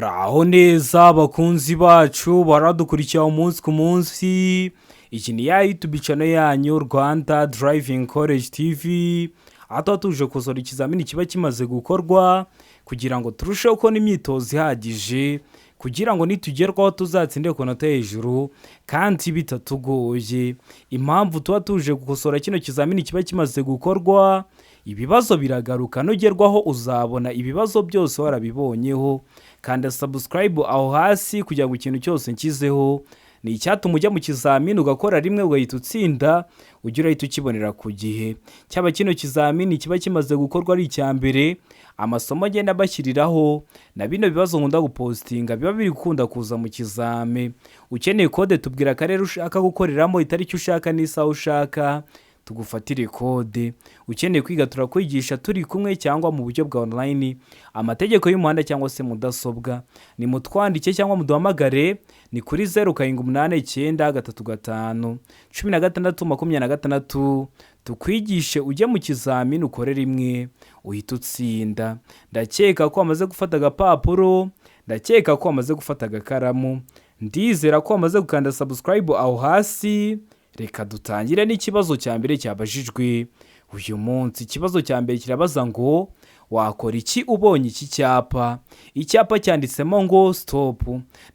Muraho neza abakunzi bacu baradukurikira umunsi ku munsi. Iki ni ya YouTube channel yanyu Rwanda Driving College TV, aho tuba tuje gukosora ikizamini kiba kimaze gukorwa kugira ngo turusheho kubona imyitozo ihagije, kugira ngo nitugerwaho tuzatsinde ku nota hejuru kandi bitatugoye. Impamvu tuba tuje gukosora kino kizamini kiba kimaze gukorwa, ibibazo biragaruka, nugerwaho uzabona ibibazo byose warabibonyeho. Kanda subscribe aho hasi kugira ngo ikintu cyose nkizeho ni icyatuma ujya mu kizamini ugakora rimwe ugahita utsinda, ujya urahita ukibonera ku gihe. Cyaba kino kizamini kiba kimaze gukorwa ari icya mbere, amasomo agenda bashyiriraho na bino bibazo nkunda gupostinga biba biri gukunda kuza mu kizame. Ukeneye kode tubwira akarere ushaka gukoreramo, itariki ushaka n'isaha ushaka, tugufatire kode. Ukeneye kwiga turakwigisha turi kumwe cyangwa mu buryo bwa online, amategeko y'umuhanda cyangwa se mudasobwa. Ni mutwandike cyangwa muduhamagare, ni kuri 0789351626 tukwigishe ujye mu kizamini ukore rimwe uhita utsinda. Ndakeka ko wamaze gufata agapapuro, ndakeka ko wamaze gufata agakaramu, ndizera ko wamaze gukanda subscribe aho hasi. Reka dutangire n'ikibazo cya mbere cyabajijwe uyu munsi. Ikibazo cya mbere kirabaza ngo wakora iki ubonye iki cyapa? Icyapa cyanditsemo ngo stop.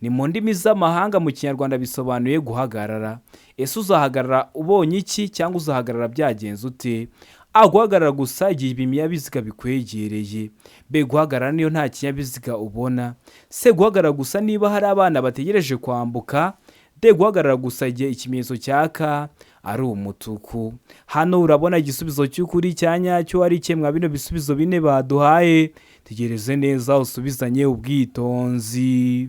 Ni mu ndimi z'amahanga, mu kinyarwanda bisobanuye guhagarara. Ese uzahagarara ubonye iki cyangwa uzahagarara byagenze ute? A, guhagarara gusa igihe ibinyabiziga bikwegereye. B, guhagarara niyo nta kinyabiziga ubona. C, guhagarara gusa niba hari abana bategereje kwambuka. D, guhagarara gusa igihe ikimenyetso cyaka ari umutuku. Hano urabona igisubizo cy'ukuri cya nyacyo ari kimwe bino bisubizo bine baduhaye. Tegereze neza usubizanye ubwitonzi.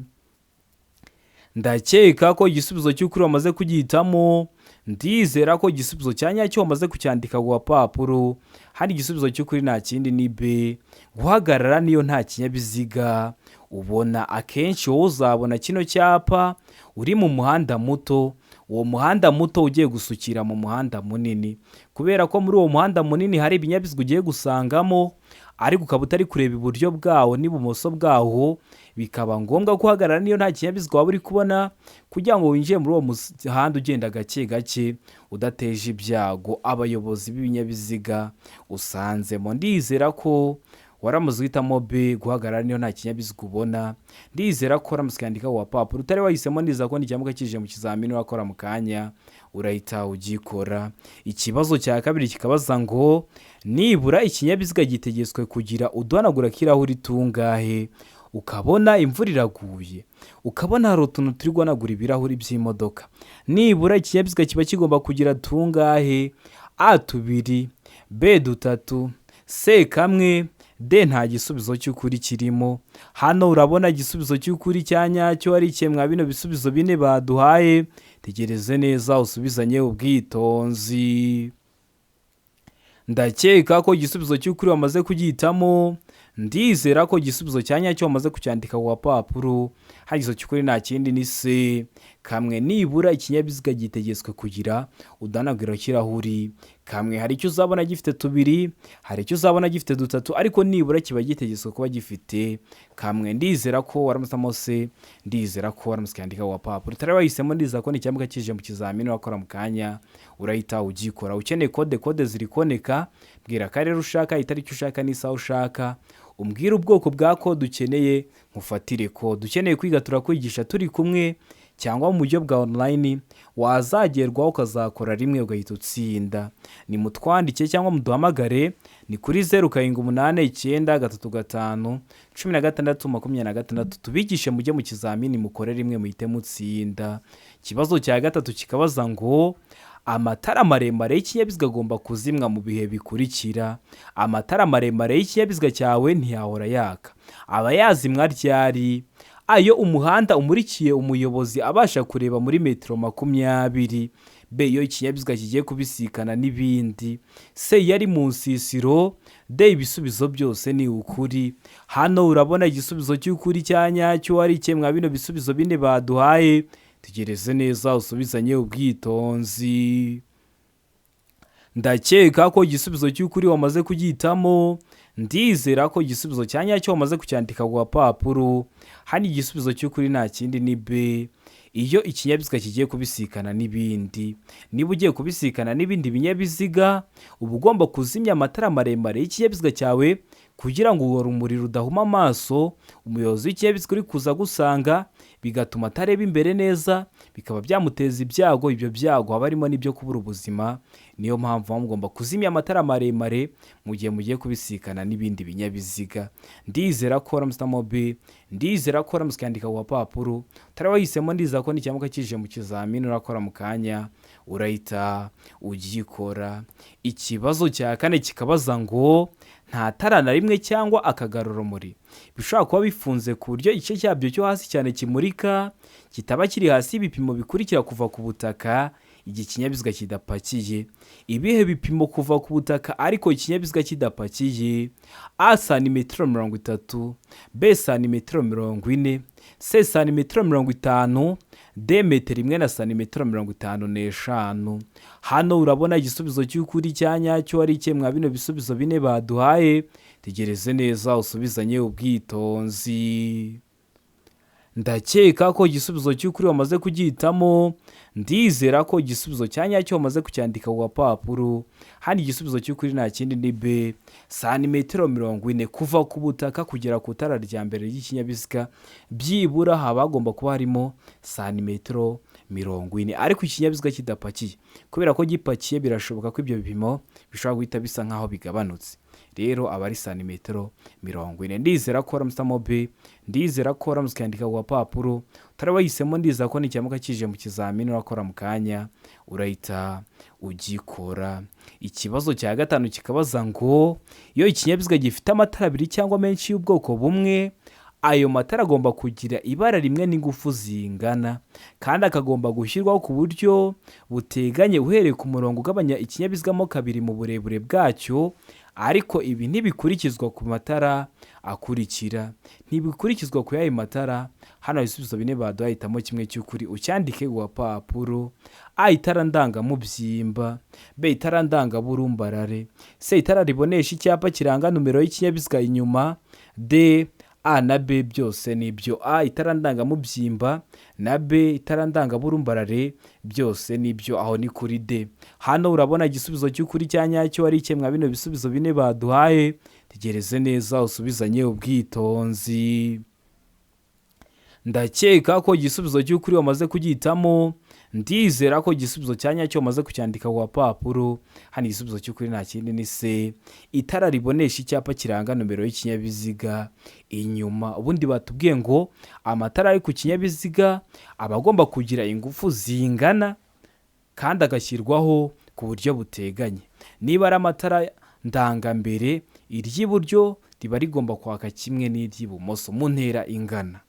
Ndakeka ko igisubizo cy'ukuri wamaze kugihitamo. Ndizera ko igisubizo cya nyacyo wamaze kucyandika ku papuro. Hari igisubizo cy'ukuri nta kindi ni B, guhagarara niyo nta kinyabiziga ubona. Akenshi wowe uzabona kino cyapa uri mu muhanda muto, uwo muhanda muto ugiye gusukira mu muhanda munini, kubera ko muri uwo muhanda munini hari ibinyabiziga ugiye gusangamo, ariko ukaba utari kureba iburyo bwawo n'ibumoso bwawo, bikaba ngombwa guhagarara niyo nta kinyabiziga waba uri kubona, kugira ngo winjiye muri uwo muhanda ugenda gake gake udateje ibyago abayobozi b'ibinyabiziga usanzemo. Ndizera ko waramaze guhitamo B, guhagarara niyo nta kinyabiziga ubona. Ndizera ko waramaze kwandika wa papuro. Utari wahisemo, ndizera ko n'icyambuka kije mu kizamini wakora mu kanya urahita ugikora. Ikibazo cya kabiri kikabaza ngo nibura ikinyabiziga gitegetswe kugira uduhanagura kirahuri tungahe? Ukabona imvura iraguye, ukabona hari utuntu turi guhanagura ibirahuri by'imodoka. Nibura ikinyabiziga kiba kigomba kugira tungahe? A, 2, B, 3, C, 1, D, nta gisubizo cy'ukuri kirimo. Hano urabona igisubizo cy'ukuri cya nyacyo ari kimwe bino bisubizo bine baduhaye. Tegereze neza usubizanye ubwitonzi. Ndakeka ko igisubizo cy'ukuri wamaze kugihitamo. Ndizera ko igisubizo cya nyacyo wamaze kucyandika ku papuro. Hari igisubizo cy'ukuri nta kindi ni C, 1, nibura ikinyabiziga gitegetswe kugira uduhanagura kirahuri 1. Hari icyo uzabona gifite 2, hari icyo uzabona gifite 3, ariko nibura kiba gitegetswe kuba gifite 1. Ndizera ko waramusamo C, ndizera ko waramuze kwandika ku papuro. Utari wahisemo, ndizera ko n'icyambuka kije mu kizamini wakora mu kanya urahita ugikora. Ukeneye kode ziri koneka, bwira akarere ushaka, itariki ushaka n'isaha ushaka, umbwire ubwoko bwa kode ukeneye nkufatire kode. Ukeneye kwiga turakwigisha turi kumwe cyangwa mu buryo bwa online, wazagerwaho ukazakora rimwe ugahita utsinda. Ni mutwandike cyangwa muduhamagare, ni kuri 0789351626 tubigishe mujye mu kizamini mukore rimwe muhite mutsinda. Ikibazo cya gatatu kikabaza ngo amatara maremare y'ikinyabiziga agomba kuzimwa mu bihe bikurikira. Amatara maremare y'ikinyabiziga cyawe ntiyahora yaka. Aba yazimwa ryari? Ayo umuhanda umurikiye umuyobozi abasha kureba muri metero 20. B, iyo ikinyabiziga kigiye kubisikana n'ibindi. C, yari mu nsisiro. D, ibisubizo byose ni ukuri. Hano urabona igisubizo cy'ukuri cya nyacyo ari kimwe bino bisubizo bine baduhaye. Tegereze neza usubizanye ubwitonzi. Ndakeka ko igisubizo cy'ukuri wamaze kugihitamo. ndizera ko igisubizo cya nyacyo wamaze kucyandika ku gapapuro. Hano igisubizo cy'ukuri nta kindi ni B. Iyo ikinyabiziga kigiye kubisikana n'ibindi, niba ugiye kubisikana n'ibindi binyabiziga uba ugomba kuzimya amatara maremare y'ikinyabiziga cyawe kugira ngo urwo rumuri rudahuma amaso umuyobozi w'ikinyabiziga uri kuza gusanga, bigatuma atareba imbere neza, bikaba byamuteza ibyago. Ibyo byago haba harimo n'ibyo kubura ubuzima. Niyo mpamvu muba mugomba kuzimya amatara maremare mu gihe mugiye kubisikana n'ibindi binyabiziga. Ndizera ko waramutse B, ndizera ko waramutse ukandika ku gapapuro. Utari wahisemo ndizera ko n'ikimuka kije mu kizamini urakora mu kanya urahita ugikora. Ikibazo cya kane kikabaza ngo nta tara na rimwe cyangwa akagarurumuri bishobora kuba bifunze ku buryo igice cyabyo cyo hasi cyane kimurika kitaba kiri hasi y'ibipimo bikurikira kuva ku butaka igihe ikinyabiziga kidapakiye. Ibihe bipimo kuva ku butaka ariko ikinyabiziga kidapakiye? A santimetero 30, B santimetero 40, C santimetero 50, D metero 1 na santimetero 55. Hano urabona igisubizo cy'ukuri cya nyacyo ari cye mwa bino bisubizo bine baduhaye. Tegereze neza usubizanye ubwitonzi. Ndakeka ko igisubizo cy'ukuri wamaze kugihitamo. Ndizera ko igisubizo cya nyacyo wamaze kucyandika ku gapapuro. Hano igisubizo cy'ukuri nta kindi ni B, santimetero 40 kuva ku butaka kugera ku tara rya mbere ry'ikinyabiziga. Byibura haba hagomba kuba harimo santimetero 40 ariko ikinyabiziga kidapakiye. Kubera ko gipakiye birashoboka ko ibyo bipimo bishobora guhita bisa nkaho bigabanutse. Rero aba ari santimetero 40. Ndizera ko waramutse B, ndizera ko waramutse ukandika ku gapapuro. Utari wahisemo ndizera ko n'ikimuka kije mu kizamini urakora mu kanya urahita ugikora. Ikibazo cya gatanu kikabaza ngo iyo ikinyabiziga gifite amatara abiri cyangwa menshi y'ubwoko bumwe, ayo matara agomba kugira ibara rimwe n'ingufu zingana kandi akagomba gushyirwaho ku buryo buteganye uhereye ku murongo ugabanya ikinyabiziga mo kabiri mu burebure bwacyo. Ariko ibi ntibikurikizwa ku matara akurikira. Ntibikurikizwa ku yayo matara. Hano ibisubizo bine baduhitamo kimwe cy'ukuri ucyandike ku gapapuro. A itara ndangamubyimba, B itara ndangaburumbarare, C itara ribonesha icyapa kiranga numero y'ikinyabiziga inyuma, D A na B byose nibyo. A itara ndangamubyimba na B itara ndangaburumbarare byose nibyo. Aho ni kuri D. Hano urabona igisubizo cy'ukuri cya nyacyo ari cye mwa bino bisubizo bine baduhaye. Tegereze neza usubizanye ubwitonzi. Ndakeka ko igisubizo cy'ukuri wamaze kugihitamo. Ndizera ko igisubizo cya nyacyo wamaze kucyandika ku gapapuro. Hano igisubizo cy'ukuri nta kindi ni C, itara ribonesha icyapa kiranga numero y'ikinyabiziga inyuma. Ubundi batubwiye ngo amatara ari ku kinyabiziga aba agomba kugira ingufu zingana kandi agashyirwaho ku buryo buteganye. Niba ari amatara ndangambere, iry'iburyo riba rigomba kwaka kimwe n'iry'ibumoso mu ntera ingana.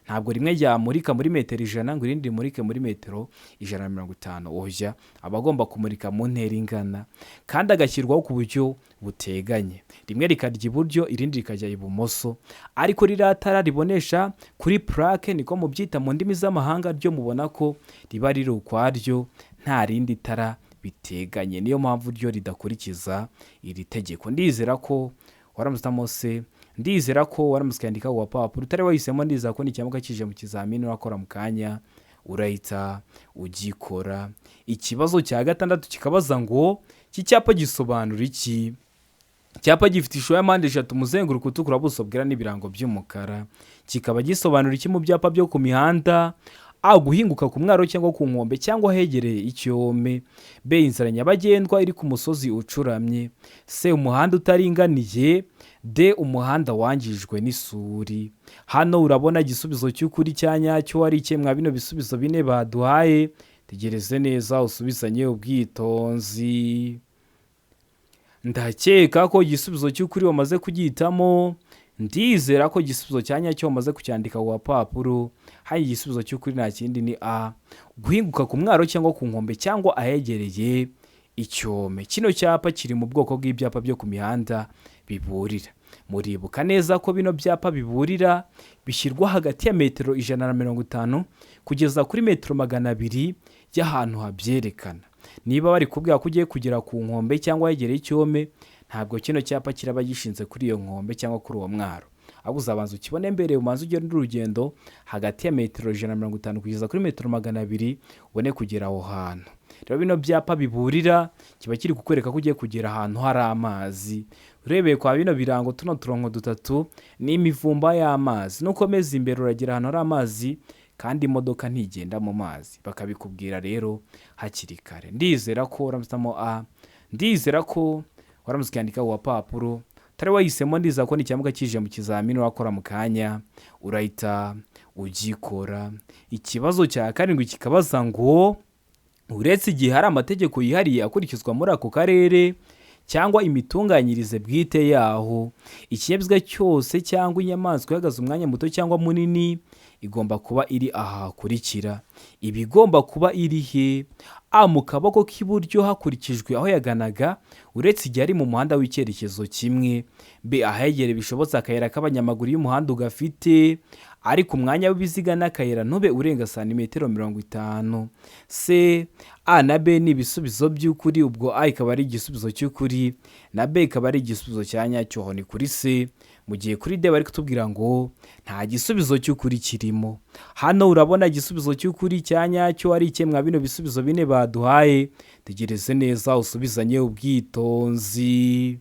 Ntabwo rimwe ryamurika muri metero 100 ngo irindi rimurike muri metero 150. Oya, aba agomba kumurika mu ntera ingana kandi agashyirwaho ku buryo buteganye. Rimwe rikarya iburyo irindi rikajya ibumoso. Ariko ririya tara ribonesha kuri plaque niko mubyita mu ndimi z'amahanga ryo mubona ko riba riri ukwaryo nta rindi tara biteganye. Niyo mpamvu ryo ridakurikiza iri tegeko. Ndizera ko waramutse C, ndizera ko waramutse ukandika ku gapapuro. Utari wahisemo ndizera ko n'ikimuka kije mu kizamini urakora mu kanya urahita ugikora. Ikibazo cya gatandatu kikabaza ngo iki cyapa gisobanura iki? Icyapa gifite ishusho ya mpande eshatu, umuzenguruko utukura, buso bwera n'ibirango by'umukara. Kikaba gisobanura iki mu byapa byo ku mihanda? A guhinguka ku mwaro cyangwa ku nkombe cyangwa hegereye icyome. B inzira nyabagendwa iri ku musozi ucuramye. C umuhanda utaringaniye. D umuhanda wangijwe n'isuri. Hano urabona igisubizo cy'ukuri cya nyacyo ari cye mwa bino bisubizo bine baduhaye. Tegereze neza usubizanye ubwitonzi. Ndakeka ko igisubizo cy'ukuri wamaze kugihitamo. Ndizera ko igisubizo cya nyacyo wamaze kucyandika ku gapapuro. Hari igisubizo cy'ukuri nta kindi ni A, guhinguka ku mwaro cyangwa ku nkombe cyangwa ahegereye icyome. Kino cyapa kiri mu bwoko bw'ibyapa byo ku mihanda biburira. Muribuka neza ko bino byapa biburira bishyirwa hagati ya metero 150 kugeza kuri metero 200 y'ahantu habyerekana. Niba bari kubwira ko ugiye kugera ku nkombe cyangwa hegereye icyome, ntabwo kino cyapa kiraba gishinze kuri iyo nkombe cyangwa kuri uwo mwaro, ahubwo uzabanza ukibone mbere, umanze ugende urugendo hagati ya metero 150 kugeza kuri metero 200 ubone kugera aho hantu. Rero bino byapa biburira kiba kiri kukwereka ko ugiye kugera ahantu hari amazi. Urebeye kwa bino birango, tuno turongo dutatu ni imivumba y'amazi, nukomeza imbere uragera ahantu hari amazi kandi imodoka ntigenda mu mazi, bakabikubwira rero hakiri kare. Ndizera ko uramutamo ndizera ko waramutse ukandika wa papuro tari wahisemo, ndiza ko nicyamuka kije mu kizamini urakora mu kanya urahita ugikora. Ikibazo cya karindwi kikabaza ngo uretse igihe hari amategeko yihariye akurikizwa muri ako karere cyangwa imitunganyirize bwite yaho, ikinyabiziga cyose cyangwa inyamaswa ihagaze umwanya muto cyangwa munini igomba kuba iri aha hakurikira. Iba igomba kuba iri he? Mu kaboko k'iburyo hakurikijwe aho yaganaga uretse igihe ari mu muhanda w'icyerekezo kimwe. B, ahegere bishobotse akayira k'abanyamaguru y'umuhanda ugafite ariko umwanya w'ibiziga n'akayira ntube urenga santimetero 50. C, A na B ni ibisubizo by'ukuri, ubwo A ikaba ari igisubizo cy'ukuri na B ikaba ari igisubizo cya nyacyo. Ni kuri C, mu gihe kuri D bari kutubwira ngo nta gisubizo cy'ukuri kirimo. Hano urabona igisubizo cy'ukuri cya nyacyo ari ikemwa bino bisubizo bine baduhaye. Tegereze neza usubizanye ubwitonzi.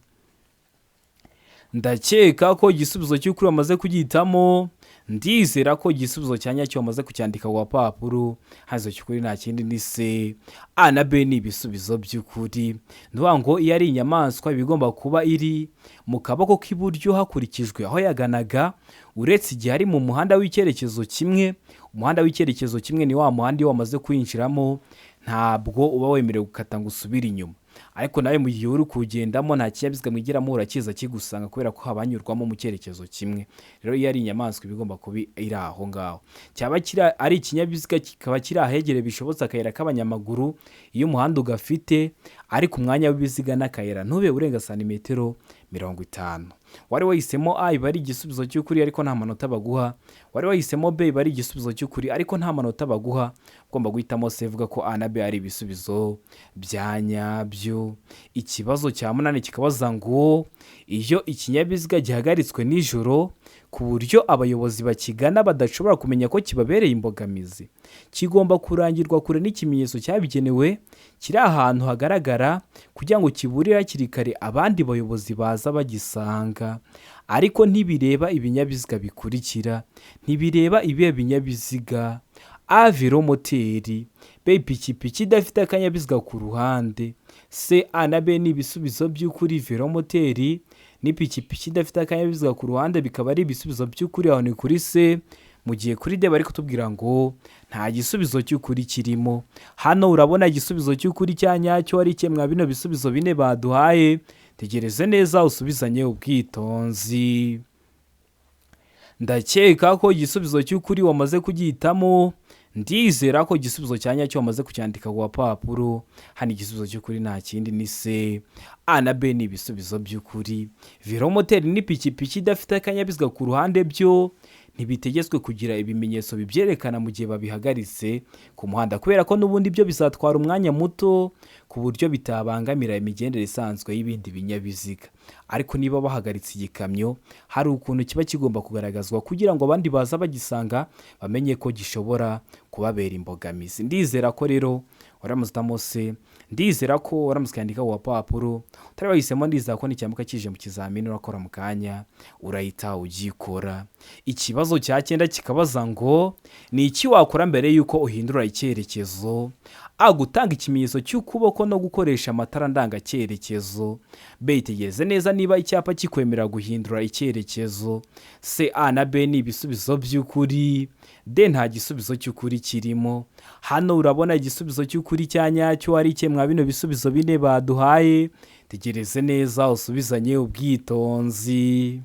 Ndakeka ko igisubizo cy'ukuri wamaze kugihitamo. Ndizera ko igisubizo cya nyacyo wamaze kucyandika ku papuro. Hazo cy'ukuri nta kindi ni C. A na B ni ibisubizo by'ukuri. Nduvuga ngo iyo ari inyamaswa bigomba kuba iri mu kaboko k'iburyo hakurikijwe aho yaganaga uretse igihe ari mu muhanda w'icyerekezo kimwe. Umuhanda w'icyerekezo kimwe ni wa muhanda iyo wamaze kwinjiramo ntabwo uba wemerewe gukata ngo usubire inyuma, ariko nawe mu gihe uri kugendamo nta kinyabiziga mwigiramo urakiza kigusanga kubera ko habanyurwamo mu cyerekezo kimwe. Rero iyo ari inyamaswa ibigomba kuba iri aho ngaho. Cyaba ari ikinyabiziga kikaba kiri ahegere bishobotse akayira k'abanyamaguru iyo umuhanda ugafite ariko umwanya w'ibiziga n'akayira ntube urenga santimetero 50. Wari wahisemo A iba ari igisubizo cy'ukuri ariko nta manota baguha. Wari wahisemo B iba ari igisubizo cy'ukuri ariko nta manota baguha. Ugomba guhitamo C ivuga ko A na B ari ibisubizo bya nyabyo. Ikibazo cya 8 kikabaza ngo iyo ikinyabiziga gihagaritswe nijoro ku buryo abayobozi bakigana badashobora kumenya ko kibabereye imbogamizi, kigomba kurangirwa kure n'ikimenyetso cyabigenewe kiri ahantu hagaragara kugira ngo kiburire hakiri kare abandi bayobozi baza bagisanga. Ariko ntibireba ibinyabiziga bikurikira. Ntibireba ibihe binyabiziga: A, velomoteri; B, ipikipiki idafite akanyabiziga ku ruhande. C, A na B ni ibisubizo by'ukuri, velomoteri n'ipikipiki idafite akanyabiziga ku ruhande bikaba ari ibisubizo by'ukuri. Aho ni kuri C, mu gihe kuri D bari kutubwira ngo nta gisubizo cy'ukuri kirimo. Hano urabona igisubizo cy'ukuri cya nyacyo ari ikemwa bino bisubizo bine baduhaye. Tegereze neza usubizanye ubwitonzi. Ndakeka ko igisubizo cy'ukuri wamaze kugihitamo. Ndizera ko igisubizo cya nyacyo wamaze kucyandika ku papuro. Hano igisubizo cy'ukuri nta kindi ni C. A na B ni ibisubizo by'ukuri. Velomoteri n'ipikipiki idafite akanyabiziga ku ruhande byo ntibitegetswe kugira ibimenyetso bibyerekana mu gihe babihagaritse ku muhanda, kubera ko n'ubundi byo bizatwara umwanya muto ku buryo bitabangamira imigendere isanzwe y'ibindi binyabiziga. Ariko niba bahagaritse igikamyo hari ukuntu kiba kigomba kugaragazwa kugira ngo abandi baza bagisanga bamenye ko gishobora kubabera imbogamizi. Ndizera ko rero waramuzitamo C. Ndizera ko waramutse ukandika ku papuro. Utari wahisemo ndizera ko nicyamuka kije mu kizamini urakora mu kanya urahita ugikora. Ikibazo cya 9 kikabaza ngo ni iki wakora mbere yuko uhindura icyerekezo? A, gutanga ikimenyetso cy'ukuboko no gukoresha amatara ndanga cyerekezo. B, itegereze neza niba icyapa kikwemera guhindura icyerekezo. C, A na B ni ibisubizo by'ukuri. D, nta gisubizo cy'ukuri kirimo. Hano urabona igisubizo cy'ukuri cya nyacyo ari ikemwa bino bisubizo bine baduhaye. Tegereze neza usubizanye ubwitonzi.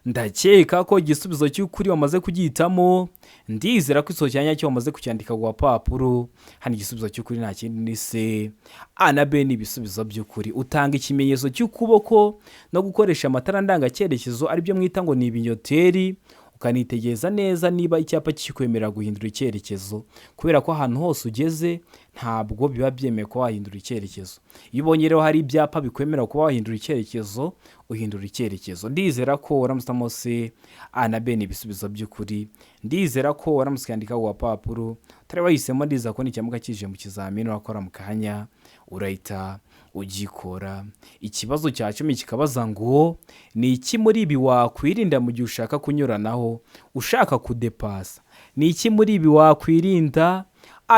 Ndakeka ko igisubizo cy'ukuri wamaze kugihitamo. Ndizera ko isoho cya nyacyo wamaze kucyandika ku papuro. Hano igisubizo cy'ukuri nta kindi ni C. A na B ni ibisubizo by'ukuri. Utanga ikimenyetso cy'ukuboko no gukoresha amatara ndanga cyerekezo aribyo mwita ngo ni ibinyoteri. ukanitegereza neza niba icyapa kikwemerera guhindura icyerekezo, kubera ko ahantu hose ugeze ntabwo biba byemewe ko wahindura icyerekezo. Iyo ubonye rero hari ibyapa bikwemerera kuba wahindura icyerekezo, uhindura icyerekezo. Ndizera ko waramutse se A na B ni ibisubizo by'ukuri. Ndizera ko waramutse yandika ku gapapuro utari wahisemo. Ndiza ko n'icyamuka kije mu kizamini urakora mu kanya urahita ugikora. Ikibazo cya 10 kikabaza ngo ni iki muri ibi wakwirinda mu gihe ushaka kunyuranaho ushaka kudepasa? Ni iki muri ibi wakwirinda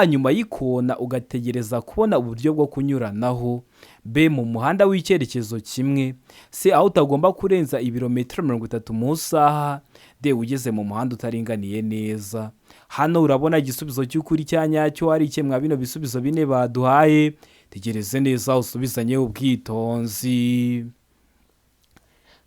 nyuma y'ikona ugategereza kubona uburyo bwo kunyuranaho? B, mu muhanda w'icyerekezo kimwe. C, aho utagomba kurenza ibirometero 30 mu saha. D, ugeze mu muhanda utaringaniye neza. Hano urabona igisubizo cy'ukuri cya nyacyo ari iki mwa bino bisubizo bine baduhaye. Tegereze neza usubizanye ubwitonzi.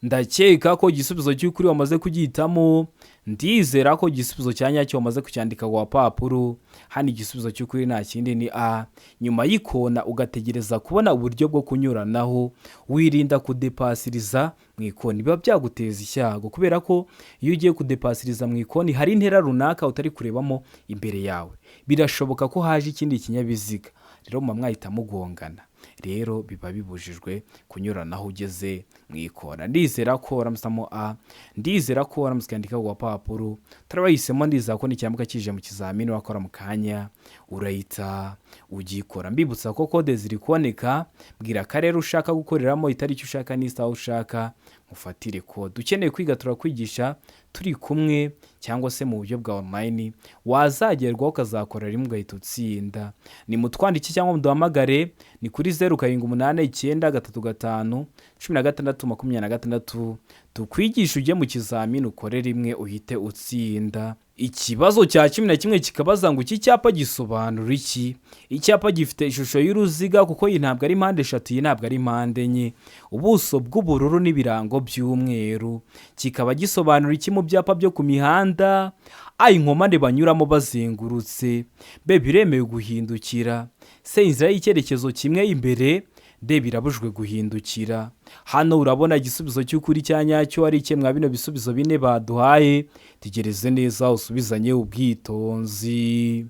Ndakeka ko igisubizo cy'ukuri wamaze kugihitamo. Ndizera ko igisubizo cya nyacyo wamaze kucyandika ku gapapuro. Hano igisubizo cy'ukuri nta kindi ni A, nyuma y'ikona ugategereza kubona uburyo bwo kunyuranaho wirinda kudepasiriza mu ikoni. Biba byaguteza icyago kubera ko iyo ugiye kudepasiriza mu ikoni hari intera runaka utari kurebamo imbere yawe, birashoboka ko haje ikindi kinyabiziga, rero mwahita mugongana. Rero biba bibujijwe kunyuranaho ugeze mu ikona. Ndizera ko waramusamo A, ndizera ko waramuskandika ku gapapuro utari wahisemo. Ndizera ko n'icyamuka kije mu kizamini wakora mu kanya urahita ugikora. Mbibutsa ko kode ziri kuboneka. Bwira akarere ushaka gukoreramo, itariki ushaka n'isaha ushaka, mufatire kode. Ukeneye kwiga turakwigisha turi kumwe cyangwa se mu buryo bwa online, wazagerwaho ukazakora rimwe ugahita utsinda. Ni mutwandiki cyangwa muduhamagare, ni kuri 0789351626 tukwigisha ujye mu kizamini ukore rimwe uhite utsinda. Ikibazo cya 11 kikabaza ngo iki cyapa gisobanura iki? Icyapa gifite ishusho y'uruziga kuko iyi ntabwo ari mpande eshatu, iyi ntabwo ari mpande enye, ubuso bw'ubururu n'ibirango by'umweru. Kikaba gisobanura iki mu byapa byo ku mihanda? A, inkomane banyuramo bazengurutse. B, biremewe guhindukira. C, inzira y'icyerekezo kimwe imbere. D, birabujwe guhindukira. Hano urabona igisubizo cy'ukuri cya nyacyo ari iki mwa bino bisubizo bine baduhaye. Tegereze neza usubizanye ubwitonzi.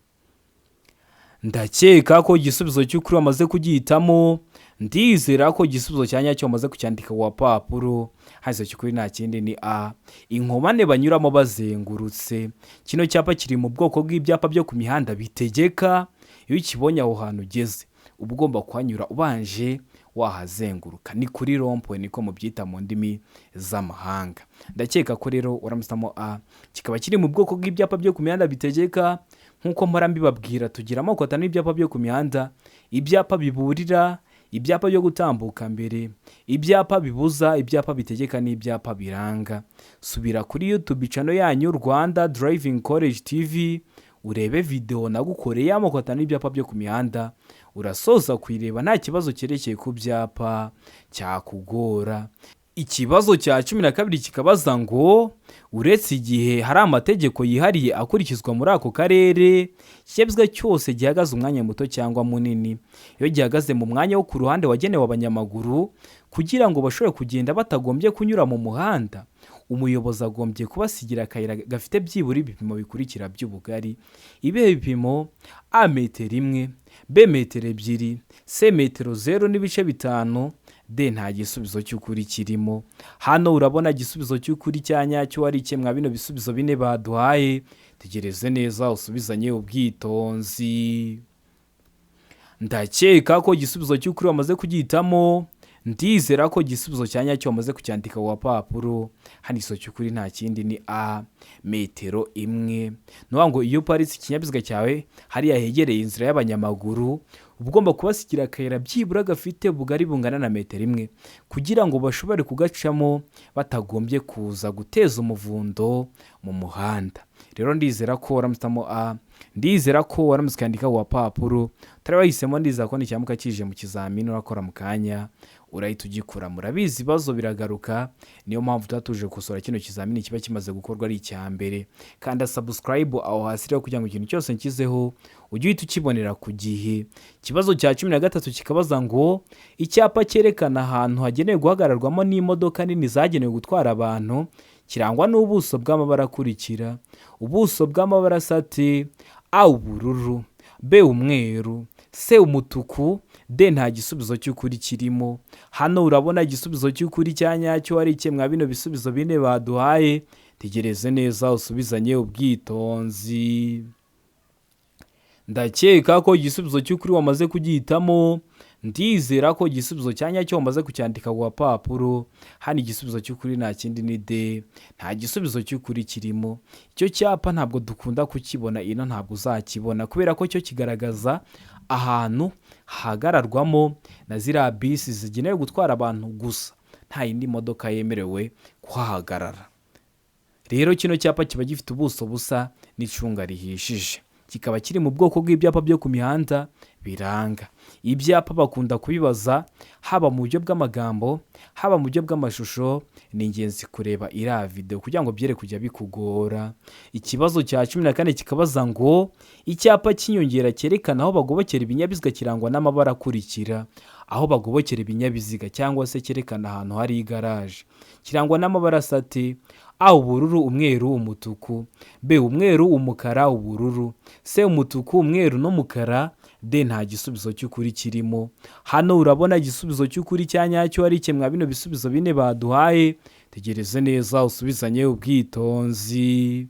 Ndakeka ko igisubizo cy'ukuri wamaze kugihitamo. Ndizera ko igisubizo cya nyacyo wamaze kucyandika ku gapapuro. Haizo cy'ukuri nta kindi ni A, inkomane banyuramo bazengurutse. Kino cyapa kiri mu bwoko bw'ibyapa byo ku mihanda bitegeka iyo ukibonye aho hantu ugeze uba ugomba kuhanyura ubanje wahazenguruka. Ni kuri rompwe niko mubyita mu ndimi z'amahanga. Ndakeka ko rero waramusamo A, kikaba kiri mu bwoko bw'ibyapa byo ku mihanda bitegeka. Nkuko mpora mbibabwira tugira amoko atanu y'ibyapa byo ku mihanda: ibyapa biburira, ibyapa byo gutambuka mbere, ibyapa bibuza, ibyapa bitegeka n'ibyapa biranga. Subira kuri YouTube channel yanyu Rwanda Driving College TV urebe video nagukoreye amoko atanu y'ibyapa byo ku mihanda, urasoza kwireba nta kibazo cyerekeye ku byapa cyakugora. Ikibazo cya 12 kikabaza ngo uretse igihe hari amategeko yihariye akurikizwa muri ako karere, ikinyabiziga cyose gihagaze umwanya muto cyangwa munini, iyo gihagaze mu mwanya wo ku ruhande wagenewe abanyamaguru kugira ngo bashobore kugenda batagombye kunyura mu muhanda, umuyobozi agombye kubasigira akayira gafite byibura ibipimo bikurikira by'ubugari. Ibihe bipimo: A, metero 1, B, metero 2, C, metero 0.5, D, nta gisubizo cy'ukuri kirimo. Hano urabona igisubizo cy'ukuri cya nyacyo ari iki mwa bino bisubizo bine baduhaye. Tegereze neza usubizanye ubwitonzi. Ndakeka ko igisubizo cy'ukuri wamaze kugihitamo. Ndizera ko igisubizo cya nyacyo wamaze kucyandika ku gapapuro. Hano iso cy'ukuri nta kindi ni A, metero 1. Nuwa ngo iyo paritse ikinyabiziga cyawe hariya hegereye inzira y'abanyamaguru ugomba kubasigira akayira byibura gafite ubugari bungana na metero 1 kugira ngo bashobore kugacamo batagombye kuza guteza umuvundo mu muhanda. Rero ndizera ko waramusamo A, ndizera ko waramuskandika ku gapapuro utari wahisemo. Ndizera ko n'icyamuka kije mu kizamini urakora mu kanya urahita ugikora. Murabizi ibibazo biragaruka, niyo mpamvu tutatuje gukosora kino kizamini kiba kimaze gukorwa ari icyambere. Kanda subscribe aho hasi rero kugira ngo ikintu cyose nkizeho ujye uhita ukibonera ku gihe. Ikibazo cya 13 kikabaza ngo icyapa cyerekana ahantu hagenewe guhagararwamo n'imodoka nini zagenewe gutwara abantu kirangwa n'ubuso bw'amabara akurikira: ubuso bw'amabara asate: A ubururu, B umweru, C umutuku, D nta gisubizo cy'ukuri kirimo. Hano urabona igisubizo cy'ukuri cya nyacyo ari iki mwa bino bisubizo bine baduhaye? Tegereze neza usubizanye ubwitonzi. Ndakeka ko igisubizo cy'ukuri wamaze kugihitamo. Ndizera ko igisubizo cya nyacyo wamaze kucyandika ku gapapuro. Hano igisubizo cy'ukuri nta kindi ni D, nta gisubizo cy'ukuri kirimo. Icyo cyapa ntabwo dukunda kukibona, ino ntabwo uzakibona kubera ko cyo kigaragaza ahantu hahagararwamo na ziriya bisi zigenewe gutwara abantu gusa, nta yindi modoka yemerewe kuhahagarara. Rero kino cyapa kiba gifite ubuso busa n'icunga rihishije, kikaba kiri mu bwoko bw'ibyapa byo ku mihanda biranga. Ibyapa bakunda kubibaza haba mu buryo bw'amagambo, haba mu buryo bw'amashusho. Ni ingenzi kureba iriya video kugira ngo byere kujya bikugora. Ikibazo cya 14 kikabaza ngo icyapa cy'inyongera cyerekana aho bagobokera ibinyabiziga kirangwa n'amabara akurikira: aho bagobokera ibinyabiziga cyangwa se cyerekana ahantu hari igaraje, kirangwa n'amabara asate: A ubururu, umweru, umutuku, B umweru, umukara, ubururu, C umutuku, umweru n'umukara, D nta gisubizo cy'ukuri kirimo. Hano urabona igisubizo cy'ukuri cya nyacyo ari iki mwa bino bisubizo bine baduhaye? Tegereze neza usubizanye ubwitonzi.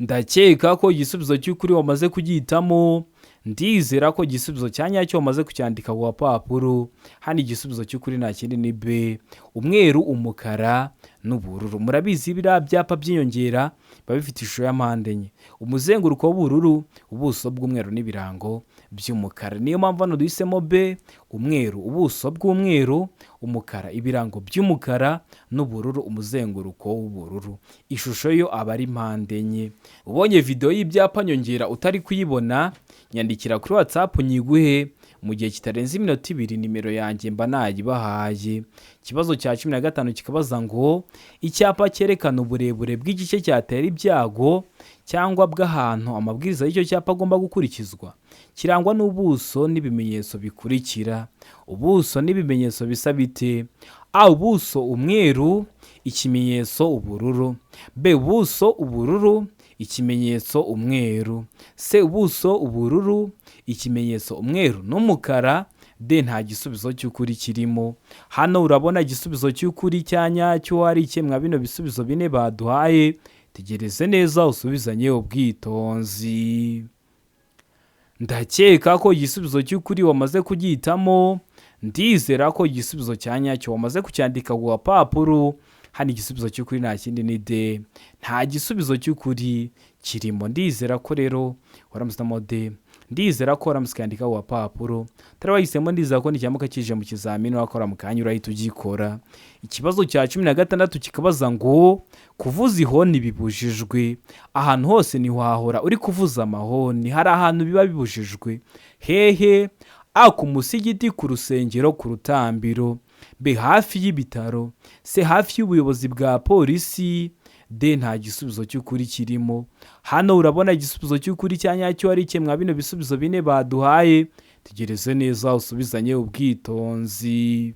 Ndakeka ko igisubizo cy'ukuri wamaze kugihitamo. Ndizera ko igisubizo cya nyacyo wamaze kucyandika ku gapapuro. Hano igisubizo cy'ukuri nta kindi ni B, umweru, umukara n'ubururu. Murabizi biriya byapa by'inyongera biba bifite ishusho ya mpande enye: umuzenguruko w'ubururu, ubuso bw'umweru n'ibirango by'umukara. Niyo mpamvu hano duhisemo B, umweru, ubuso bw'umweru, umukara, ibirango by'umukara n'ubururu, umuzenguruko w'ubururu. Ishusho yo aba ari mpande enye. Ubonye video y'ibyapa nyongera utari kuyibona, nyandikira kuri WhatsApp nyiguhe. Mu gihe kitarenze iminota 2 nimero yanjye mba nayibahaye. Ikibazo cya 15 kikabaza ngo icyapa cyerekana uburebure bw'igice cyatera ibyago cyangwa bw'ahantu amabwiriza y'icyo cyapa agomba gukurikizwa kirangwa n'ubuso n'ibimenyetso bikurikira. Ubuso n'ibimenyetso bisa bite: A ubuso umweru, ikimenyetso ubururu, B ubuso ubururu, ikimenyetso umweru, C ubuso ubururu, ikimenyetso umweru n'umukara, D nta gisubizo cy'ukuri kirimo. Hano urabona igisubizo cy'ukuri cya nyacyo ari iki mwa bino bisubizo bine baduhaye? Tegereze neza usubizanye ubwitonzi. Ndakeka ko igisubizo cy'ukuri wamaze kugihitamo. Ndizera ko igisubizo cya nyacyo wamaze kucyandika ku gapapuro. Hano igisubizo cy'ukuri nta kindi ni D, nta gisubizo cy'ukuri kirimo. Ndizera ko rero waramusamo D. Ndizera ko waramusikandika ku gapapuro. Tari wahisemo, ndizera ko nicyamuka kije mu kizamini wakora mu kanya urahita ugikora. Ikibazo cya 16 kikabaza ngo kuvuza ihoni bibujijwe. Ahantu hose ni wahora uri kuvuza amahoni. Hari ahantu biba bibujijwe: hehe? A ku musigiti, ku rusengero, ku rutambiro, B hafi y'ibitaro, C hafi y'ubuyobozi bwa polisi, D nta gisubizo cy'ukuri kirimo. Hano urabona igisubizo cy'ukuri cya nyacyo ari iki mwa bino bisubizo bine baduhaye? Tegereze neza usubizanye ubwitonzi.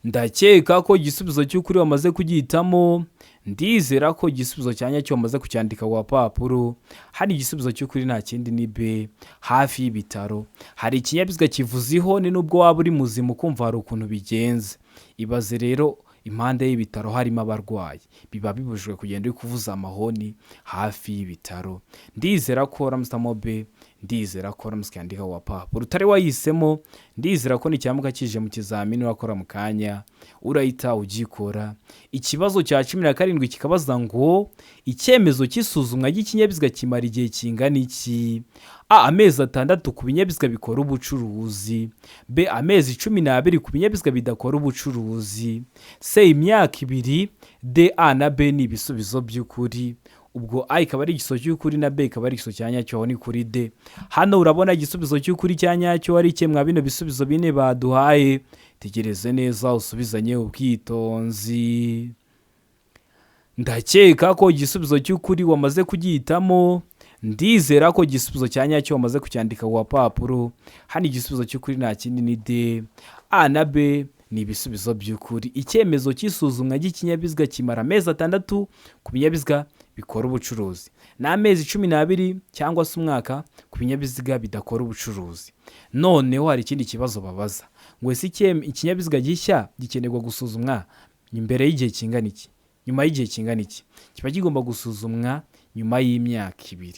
Ndakeka ko igisubizo cy'ukuri wamaze kugihitamo. Ndizera ko igisubizo cya nyacyo wamaze kucyandika ku gapapuro. Hari igisubizo cy'ukuri nta kindi ni B, hafi y'ibitaro. Hari ikinyabiziga kivuza ihoni nubwo waba uri muzima ukumva hari ukuntu bigenze. Ibaze rero impande y'ibitaro harimo abarwayi, biba bibujijwe kugenda uri kuvuza amahoni hafi y'ibitaro. Ndizera ko waramusamo B, ndizera ko waramusikandika ku gapapuro. Utari wahisemo, ndizera ko nicyamuka kije mu kizamini wakora mu kanya urahita ugikora. Ikibazo cya 17 kikabaza ngo icyemezo cy'isuzumwa ry'ikinyabiziga kimara igihe kingana iki? A amezi 6 ku binyabiziga bikora ubucuruzi, B amezi 12 ku binyabiziga bidakora ubucuruzi, C imyaka 2, D A na B ni ibisubizo by'ukuri. Ubwo A ikaba ari igisubizo cy'ukuri na B ikaba ari igisubizo cya nyacyo ni kuri D. Hano urabona igisubizo cy'ukuri cya nyacyo ari iki mwa bino bisubizo bine baduhaye? Tegereze neza usubizanye ubwitonzi. Ndakeka ko igisubizo cy'ukuri wamaze kugihitamo. Ndizera ko igisubizo cya nyacyo wamaze kucyandika ku gapapuro. Hano igisubizo cy'ukuri nta kindi ni D. A na B ni ibisubizo by'ukuri. Icyemezo cy'isuzumwa ry'ikinyabiziga kimara amezi 6 ku binyabiziga bikora ubucuruzi, n'amezi 12 cyangwa se umwaka ku binyabiziga bidakora ubucuruzi. Noneho hari ikindi kibazo babaza ngo ese ikinyabiziga gishya gikenerwa gusuzumwa imbere y'igihe kingana iki, nyuma y'igihe kingana iki? Kiba kigomba gusuzumwa nyuma y'imyaka 2.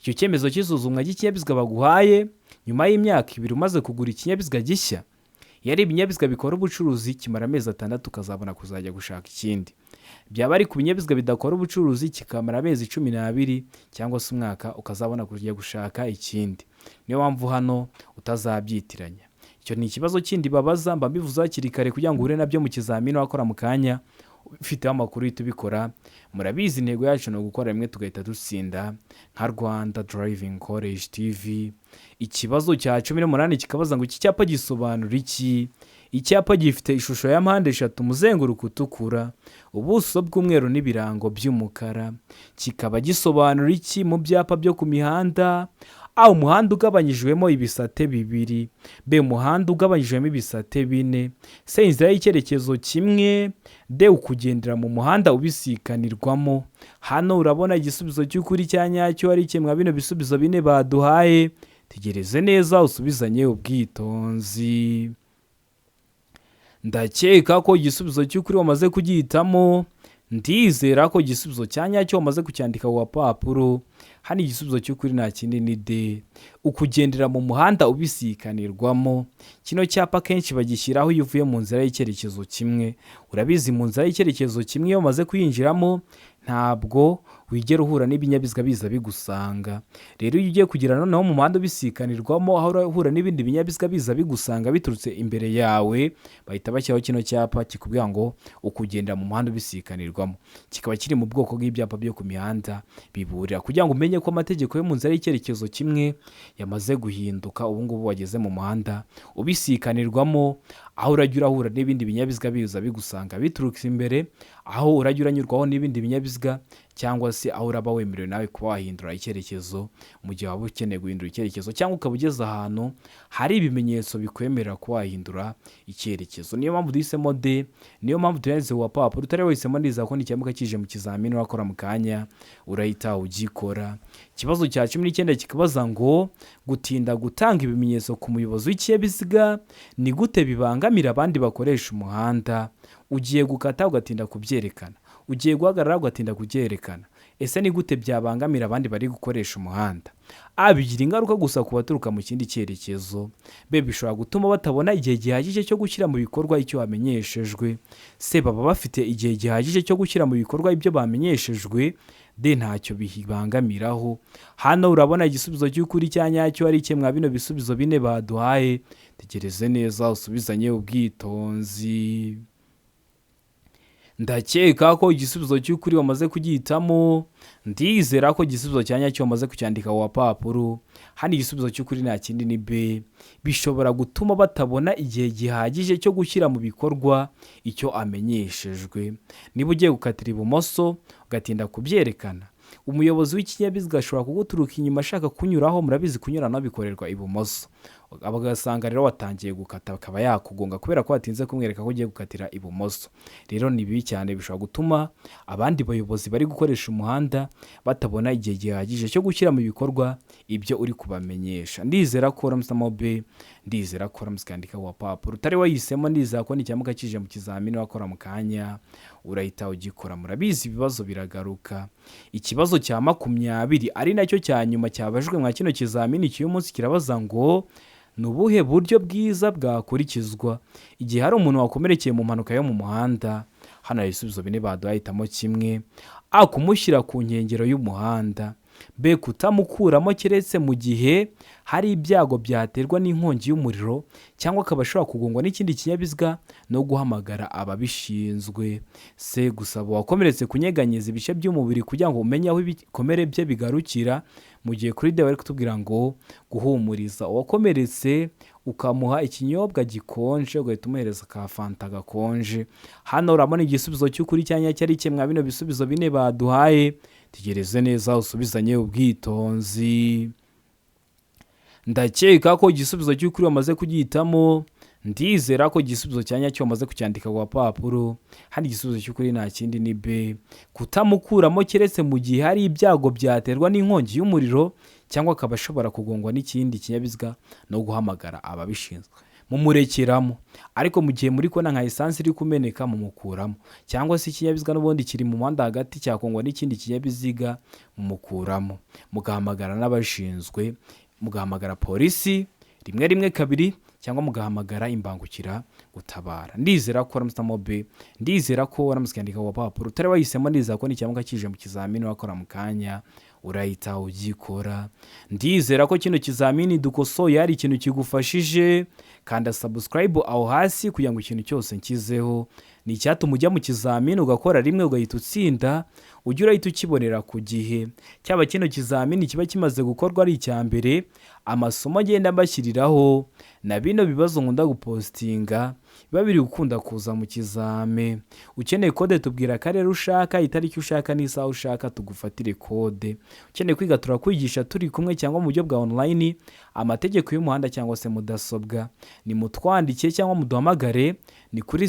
Icyo cyemezo cy'isuzumwa ry'ikinyabiziga baguhaye nyuma y'imyaka 2 umaze kugura ikinyabiziga gishya, yari ibinyabiziga bikora ubucuruzi kimara amezi 6 ukazabona kuzajya gushaka ikindi. Byaba ari ku binyabiziga bidakora ubucuruzi kikamara amezi 12 cyangwa se umwaka ukazabona kujya gushaka ikindi. Niyo mpamvu hano utazabyitiranya. Icyo ni ikibazo kindi babaza, mba mbivuze hakiri kare kugira ngo uhure nabyo mu kizamini wakora mu kanya ufite amakuru tubikora. Murabizi intego yacu no gukora rimwe tugahita dutsinda nka Rwanda Driving College TV. Ikibazo cya 18 kikabaza ngo iki cyapa gisobanura iki? Icyapa gifite ishusho ya mpande 3, umuzenguruko utukura, ubuso bw'umweru n'ibirango by'umukara. Kikaba gisobanura iki mu byapa byo ku mihanda? A, umuhanda ugabanyijwemo ibisate 2. B, umuhanda ugabanyijwemo ibisate 4. C, inzira y'icyerekezo kimwe. D, ukugendera mu muhanda ubisikanirwamo. Hano urabona igisubizo cy'ukuri cya nyacyo ari kimwe bino bisubizo 4 baduhaye. Tegereze neza usubizanye ubwitonzi. Ndakeka ko igisubizo cy'ukuri wamaze kugihitamo. Ndizera ko igisubizo cya nyacyo wamaze kucyandika ku papuro. Hano igisubizo cy'ukuri nta kindi ni D, ukugendera mu muhanda ubisikanirwamo. Kino cyapa kenshi bagishyiraho iyo uvuye mu nzira y'icyerekezo kimwe. Urabizi mu nzira y'icyerekezo kimwe iyo umaze kuyinjiramo ntabwo wigera uhura n'ibinyabiziga biza bigusanga. Rero iyo ugiye kugira noneho mu muhanda ubisikanirwamo aho urahura n'ibindi binyabiziga biza bigusanga biturutse imbere yawe, bahita bashyiraho kino cyapa kikubwira ngo ukugenda mu muhanda ubisikanirwamo. Kikaba kiri mu bwoko bw'ibyapa byo ku mihanda biburira kugira ngo umenye ko amategeko yo mu nzira y'icyerekezo kimwe yamaze guhinduka. Ubu ngubu wageze mu muhanda ubisikanirwamo, aho urajya urahura n'ibindi binyabiziga biza bigusanga biturutse imbere, aho urajya uranyurwaho n'ibindi binyabiziga, cyangwa se aho uraba wemerewe nawe kuba wahindura icyerekezo mu gihe waba ukeneye guhindura icyerekezo, cyangwa ukaba ugeze ahantu hari ibimenyetso bikwemerera kuba wahindura icyerekezo. Niyo mpamvu duhisemo D, niyo mpamvu tuyanditse ku papuro. Utari wahisemo ndiza ko n'ikimuka kije mu kizamini wakora mu kanya urahita ugikora. Ikibazo cya 19 kikabaza ngo gutinda gutanga ibimenyetso ku muyobozi w'ikinyabiziga ni gute bibangamira abandi bakoresha umuhanda? Ugiye gukata ugatinda kubyerekana, ugiye guhagarara ugatinda kubyerekana. Ese ni gute byabangamira abandi bari gukoresha umuhanda? A, bigira ingaruka gusa ku baturuka mu kindi cyerekezo. B, bishobora gutuma batabona igihe gihagije cyo gushyira mu bikorwa icyo bamenyeshejwe. C, baba bafite igihe gihagije cyo gushyira mu bikorwa ibyo bamenyeshejwe. D, ntacyo bibangamiraho. Hano urabona igisubizo cy'ukuri cya nyacyo ari kimwe bino bisubizo 4 baduhaye. Tegereze neza usubizanye ubwitonzi. Ndakeka ko igisubizo cy'ukuri wamaze kugihitamo. Ndizera ko igisubizo cya nyacyo wamaze kucyandika ku papuro. Hano igisubizo cy'ukuri nta kindi ni B, bishobora gutuma batabona igihe gihagije cyo gushyira mu bikorwa icyo amenyeshejwe. Niba ugiye gukatira ibumoso ugatinda kubyerekana, umuyobozi w'ikinyabiziga ashobora kuguturuka inyuma ashaka kunyuraho. Murabizi kunyurana bikorerwa ibumoso, abagasanga rero watangiye gukata akaba yakugonga kubera ko watinze kumwereka ko ugiye gukatira ibumoso. Rero ni bibi cyane, bishobora gutuma abandi bayobozi bari gukoresha umuhanda batabona igihe gihagije cyo gushyira mu bikorwa ibyo uri kubamenyesha. Ndizera ko uramutse B, ndizera ko uramutse kandika ku papuro. Utari wahisemo ndizera ko n'ikimuka kije mu kizamini wakora mu kanya urahita ugikora. Murabizi ibibazo biragaruka. Ikibazo cya 20 ari nacyo cya nyuma cyabajwe mwa kino kizamini cy'uyu munsi kirabaza ngo ni ubuhe buryo bwiza bwakurikizwa igihe hari umuntu wakomerekeye mu mpanuka yo mu muhanda? Hano hari ibisubizo 4 baduhitamo kimwe. A, kumushyira ku nkengero y'umuhanda. B, kutamukuramo keretse mu gihe hari ibyago byaterwa n'inkongi y'umuriro cyangwa akaba ashobora kugongwa n'ikindi kinyabiziga no guhamagara ababishinzwe. C, gusaba uwakomeretse kunyeganyeza ibice by'umubiri kugira ngo umenye aho ibikomere bye bigarukira, mu gihe kuri D bari kutubwira ngo guhumuriza uwakomeretse ukamuha ikinyobwa gikonje, ugahita umuhereza ka fanta gakonje. Hano urabona igisubizo cy'ukuri cya nyacyo ari kimwe bino bisubizo 4 baduhaye. Tegereze neza usubizanye ubwitonzi. Ndakeka ko igisubizo cy'ukuri wamaze kugihitamo. ndizera ko igisubizo cya nyacyo wamaze kucyandika ku gapapuro. Hano igisubizo cy'ukuri nta kindi ni B, kutamukuramo keretse mu gihe hari ibyago byaterwa n'inkongi y'umuriro cyangwa akaba ashobora kugongwa n'ikindi kinyabiziga no guhamagara ababishinzwe. Mumurekeramo, ariko mu gihe muri kubona nka esansi iri kumeneka mumukuramo, cyangwa se ikinyabiziga n'ubundi kiri mu muhanda hagati cyakongwa n'ikindi kinyabiziga mumukuramo, mugahamagara n'abashinzwe, mugahamagara polisi 112 cyangwa mugahamagara imbangukira gutabara. Ndizera ko waramutamo B, ndizera ko waramusikandika ku papuro, utari wahisemo, ndizera ko n'icyamuka kije mu kizamini wakora mu kanya urahita ugikora. Ndizera ko kino kizamini dukosoye hari ikintu kigufashije, kanda subscribe aho hasi kugira ngo ikintu cyose nkizeho ni icyatuma ujya mu kizamini ugakora rimwe ugahita utsinda, ujye urahita ukibonera ku gihe. Cyaba kino kizamini kiba kimaze gukorwa ari icya mbere, amasomo agenda mbashyiriraho na bino bibazo nkunda gupostinga biba biri gukunda kuza mu kizame. Ukeneye kode tubwira akarere ushaka, itariki ushaka n'isaha ushaka tugufatire kode. Ukeneye kwiga turakwigisha turi kumwe cyangwa mu buryo bwa online, amategeko y'umuhanda cyangwa se mudasobwa. Ni mutwandike cyangwa muduhamagare, ni kuri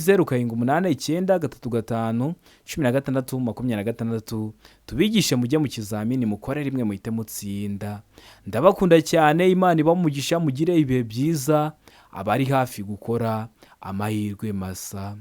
0789351626 tubigishe mujye mu kizamini mukore rimwe muhite mutsinda. Ndabakunda cyane, Imana ibamugisha, mugire ibihe byiza. Abari hafi gukora amahirwe masa.